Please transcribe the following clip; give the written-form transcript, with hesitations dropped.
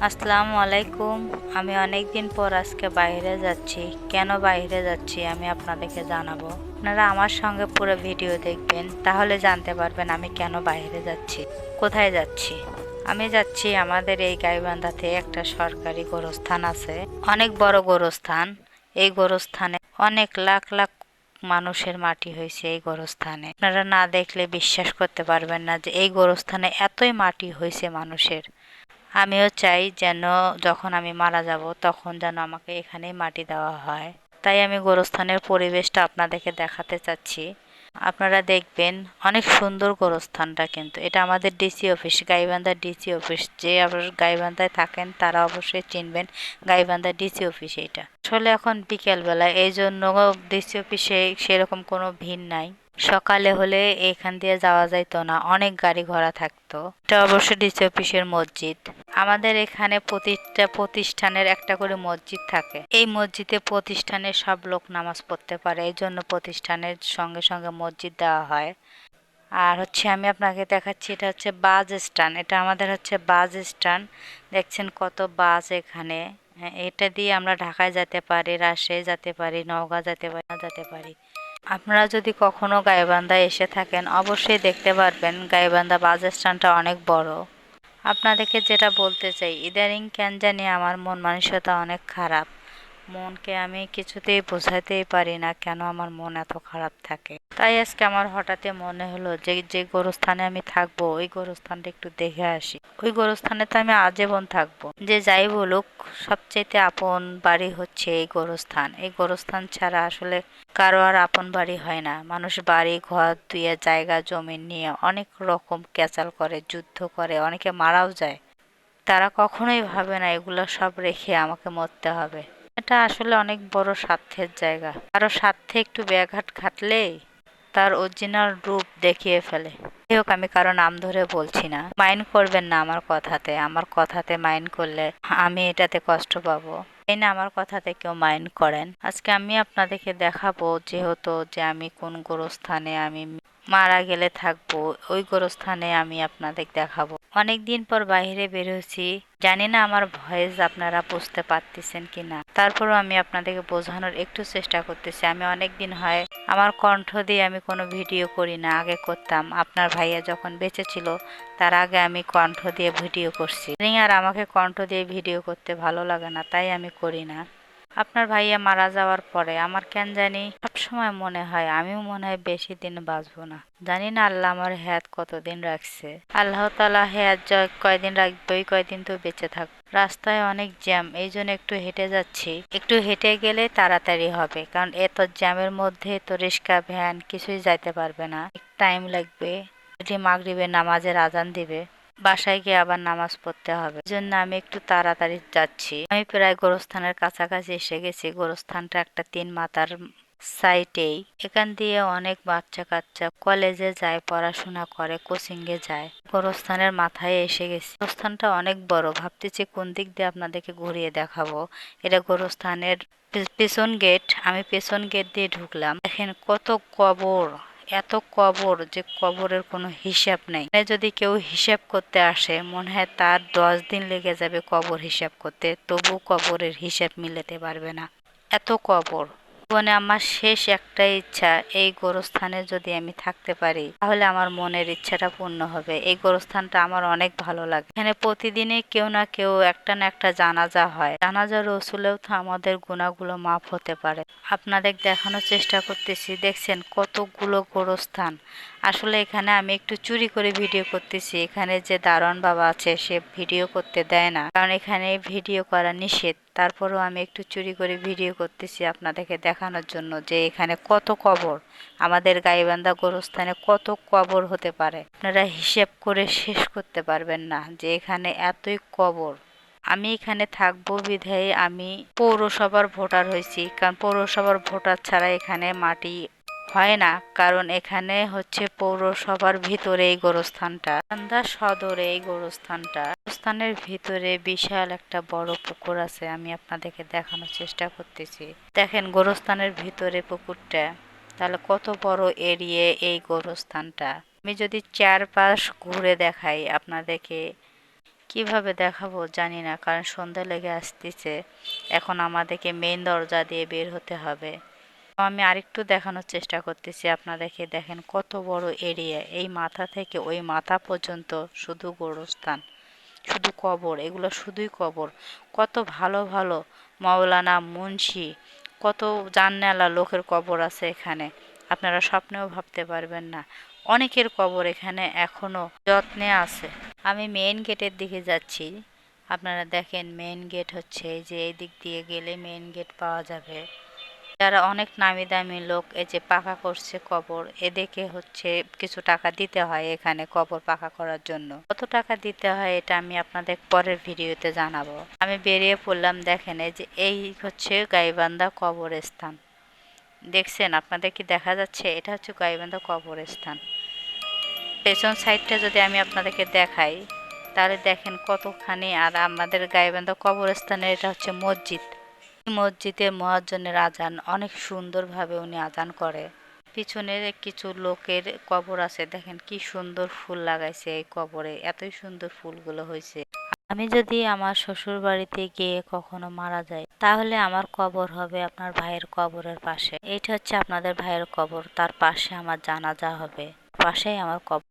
আসসালামু আলাইকুম। আমি অনেক দিন পর আজকে বাইরে যাচ্ছি। কেন বাইরে যাচ্ছি আমি আপনাদেরকে জানাবো। আপনারা আমার সঙ্গে পুরো ভিডিও দেখবেন, তাহলে জানতে পারবেন আমি কেন বাইরে যাচ্ছি। কোথায় যাচ্ছি? আমি যাচ্ছি আমাদের এই গাইবান্ধাতে একটা সরকারি গোরস্থান আছে, অনেক বড় গোরস্থান। এই গোরস্থানে অনেক লাখ লাখ মানুষের মাটি হয়েছে। এই গোরস্থানে আপনারা না দেখলে বিশ্বাস করতে পারবেন না যে এই গোরস্থানে এতই মাটি হয়েছে মানুষের। আমিও চাই যেন যখন আমি মারা যাব তখন যেন আমাকে এখানেই মাটি দেওয়া হয়। তাই আমি গোরস্থানের পরিবেশটা আপনাদেরকে দেখাতে চাচ্ছি। আপনারা দেখবেন অনেক সুন্দর গোরস্থানটা, কিন্তু এটা আমাদের DC office, Gaibandha DC office. যে আপনার গাইবান্ধায় থাকেন তারা অবশ্যই চিনবেন, গাইবান্ধা ডিসি অফিস এটা। আসলে এখন বিকেলবেলা, এই জন্য ডিসি অফিসে সেরকম কোনো ভিড় নাই। সকালে হলে এখান দিয়ে যাওয়া যাইতো না, অনেক গাড়ি ঘোড়া থাকতো। এটা অবশ্য ডিসি অফিসের মসজিদ। আমাদের এখানে প্রতিটা প্রতিষ্ঠানের একটা করে মসজিদ থাকে। এই মসজিদে প্রতিষ্ঠানের সব লোক নামাজ পড়তে পারে, এই জন্য প্রতিষ্ঠানের সঙ্গে সঙ্গে মসজিদ দেওয়া হয়। আর হচ্ছে আমি আপনাকে দেখাচ্ছি, এটা হচ্ছে বাস স্ট্যান্ড। এটা আমাদের হচ্ছে বাস স্ট্যান্ড। দেখছেন কত বাস এখানে। হ্যাঁ, এটা দিয়ে আমরা ঢাকায় যেতে পারি, রাজশাহী যেতে পারি, নওগাঁ যেতে পারি। আপনারা যদি কখনো গাইবান্ধায় এসে থাকেন অবশ্যই দেখতে পারবেন গাইবান্ধা বাস স্ট্যান্ডটা অনেক বড়। আপনাদেরকে যেটা বলতে চাই, ইদানিং কেন জানি আমার মন মানসিকতা অনেক খারাপ। মনকে আমি কিছুতেই বোঝাতেই পারি না কেন আমার মন এত খারাপ থাকে। তাই আজকে আমার হঠাৎই মনে হলো যে যে গোরস্থানে আমি থাকবো ওই গোরস্থানটা একটু দেখে আসি। ওই গোরস্থানে তো আমি আজীবন থাকবো। যে যাই বলুক, সবচেয়ে আপন বাড়ি হচ্ছে এই গোরস্থান। এই গোরস্থান ছাড়া আসলে কারো আর আপন বাড়ি হয় না। মানুষ বাড়ি ঘর দুয়ে জায়গা জমি নিয়ে অনেক রকম ক্যাচাল করে, যুদ্ধ করে, অনেকে মারাও যায়। তারা কখনোই ভাবে না এগুলো সব রেখে আমাকে মরতে হবে। এটা আসলে অনেক বড় স্বার্থের জায়গা। কারো স্বার্থে একটু ব্যাঘাত ঘাটলেই তার অরিজিনাল রূপ দেখিয়ে ফেলে। যাই হোক, আমি কারো নাম ধরে বলছি না, মাইন্ড করবেন না আমার কথাতে মাইন্ড করলে আমি এটাতে কষ্ট পাবো। এই না, আমার কথাতে কেউ মাইন্ড করেন। আজকে আমি আপনাদেরকে দেখাবো যেহেতু যে আমি কোন গোরস্থানে আমি মারা গেলে থাকবো, ওই গোরস্থানে আমি আপনাদের দেখাবো। অনেক দিন পর বাইরে বের হয়েছি, জানি না আমার ভয়েস আপনারা বুঝতে পারতেছেন কিনা। তারপরও আমি আপনাদেরকে বোঝানোর একটু চেষ্টা করতেছি। আমি অনেক দিন হয় আমার কণ্ঠ দিয়ে আমি কোনো ভিডিও করি না। আগে করতাম, আপনার ভাইয়া যখন বেঁচে ছিল তার আগে আমি কণ্ঠ দিয়ে ভিডিও করছি। আর আমাকে কণ্ঠ দিয়ে ভিডিও করতে ভালো লাগে না, তাই আমি করি না। আপনার ভাইয়া মারা যাওয়ার পরে আমার কেন জানি সবসময় মনে হয় আমিও মনে হয় বেশি দিন বাঁচবো না। জানি না আল্লাহ আমার হায়াত কতদিন রাখছে। আল্লাহ তাআলা হায়াত কয়দিন রাখবে ওই কয়দিন তো বেঁচে থাক। রাস্তায় অনেক জ্যাম, এই জন্য একটু হেঁটে যাচ্ছি। একটু হেঁটে গেলে তাড়াতাড়ি হবে, কারণ এত জ্যামের মধ্যে তো রিক্সা ভ্যান কিছুই যাইতে পারবে না, টাইম লাগবে। এটি মাগরিবের নামাজের আজান দিবে, বাসায় গিয়ে আবার নামাজ পড়তে হবে। এই জন্য আমি একটু তাড়াতাড়ি যাচ্ছি। আমি প্রায় গোরস্থানের কাছাকাছি এসে গেছি। গোরস্থানটা একটা 3 মাথার সাইটেই। এখান দিয়ে অনেক বাচ্চা কাচ্চা কলেজে যায়, পড়াশোনা করে, কোচিং এ যায়। গোরস্থানের মাথায় এসে গেছি। গোরস্থানটা অনেক বড়, ভাবতেছি কোন দিক দিয়ে আপনাদেরকে ঘুরিয়ে দেখাবো। এটা গোরস্থানের পেছন গেট। আমি পেছন গেট দিয়ে ঢুকলাম, দেখেন কত কবর। এত কবর যে কবরের কোনো হিসাব নেই। যদি কেউ হিসাব করতে আসে মনে হয় তার 10 দিন লেগে যাবে কবর হিসাব করতে, তবু কবরের হিসাব মিলাতে পারবে না, এত কবর। জীবনে আমার শেষ একটাই ইচ্ছা, এই গোরস্থানে যদি আমি থাকতে পারি তাহলে আমার মনের ইচ্ছাটা পূর্ণ হবে। এই গোরস্থানটা আমার অনেক ভালো লাগে। এখানে প্রতিদিনই কেউ না কেউ একটা না একটা জানাজা হয়। জানাজা রসুলেও তো আমাদের গুনাহগুলো মাফ হতে পারে। আপনাদের দেখানোর চেষ্টা করতেছি, দেখছেন কতগুলো গোরস্থান। আসলে এখানে আমি একটু চুরি করে ভিডিও করতেছি। এখানে যে দারোয়ান বাবা আছে সে ভিডিও করতে দেয় না, কারণ এখানে ভিডিও করা নিষেধ। তারপরেও আমি একটু চুরি করে ভিডিও করতেছি আপনাদেরকে দেখানোর জন্য যে এখানে কত কবর। আমাদের গাইবান্ধা গোরস্থানে কত কবর হতে পারে আপনারা হিসেব করে শেষ করতে পারবেন না, যে এখানে এতই কবর। আমি এখানে থাকবো বিধায় আমি পৌরসভার ভোটার হয়েছি, কারণ পৌরসভার ভোটার ছাড়া এখানে মাটি হয় না। কারণ এখানে হচ্ছে পৌরসভার ভিতরে এই গোরস্থানটা, গাইবান্ধা সদরে এই গোরস্থানটা। গোরস্থানের ভিতরে বিশাল একটা বড় পুকুর আছে, আমি আপনাদেরকে দেখানোর চেষ্টা করতেছি। দেখেন গোরস্থানের ভিতরে পুকুরটা, তাহলে কত বড় এরিয়া এই গোরস্থানটা। আমি যদি চারপাশ ঘুরে দেখাই আপনাদেরকে, কিভাবে দেখাবো জানি না, কারণ সন্ধ্যা লেগে আসতেছে। এখন আমাদেরকে মেইন দরজা দিয়ে বের হতে হবে। আমি আরেকটু দেখানোর চেষ্টা করতেছি আপনাদেরকে। দেখেন কত বড় এরিয়া, এই মাথা থেকে ওই মাথা পর্যন্ত শুধু গোরস্থান, শুধু কবর, এগুলো শুধুই কবর। কত ভালো ভালো মাওলানা, মুন্সি, কত জাননেওয়ালা লোকের কবর আছে এখানে, আপনারা স্বপ্নেও ভাবতে পারবেন না। অনেকের কবর এখানে এখনো যত্নে আছে। আমি মেইন গেটের দিকে যাচ্ছি। আপনারা দেখেন মেইন গেট হচ্ছে এই যে, এই দিক দিয়ে গেলে মেইন গেট পাওয়া যাবে। যারা অনেক নামি দামি লোক এই যে পাকা করছে কবর, এদেরকে হচ্ছে কিছু টাকা দিতে হয় এখানে কবর পাকা করার জন্য। কত টাকা দিতে হয় এটা আমি আপনাদের পরের ভিডিওতে জানাবো। আমি বেরিয়ে পড়লাম। দেখেন এই যে এই হচ্ছে গাইবান্ধা কবরস্থান। দেখছেন, আপনাদের কি দেখা যাচ্ছে? এটা হচ্ছে গাইবান্ধা কবরস্থান। পেছন সাইডটা যদি আমি আপনাদেরকে দেখাই তাহলে দেখেন কতখানি। আর আমাদের গাইবান্ধা কবরস্থানের এটা হচ্ছে মসজিদ। মসজিদে মুয়াজ্জিনের আজান অনেক সুন্দরভাবে উনি আজান করে। পিছনের কিছু লোকের কবর আছে, দেখেন কি সুন্দর ফুল লাগাইছে এই কবরে, এতই সুন্দর ফুলগুলো হয়েছে। আমি যদি আমার শ্বশুর বাড়িতে গিয়ে কখনো মারা যাই তাহলে আমার কবর হবে আপনার ভাইয়ের কবরের পাশে। এইটা হচ্ছে আপনাদের ভাইয়ের কবর, তার পাশে আমার জানাজা হবে, পাশেই আমার কবর।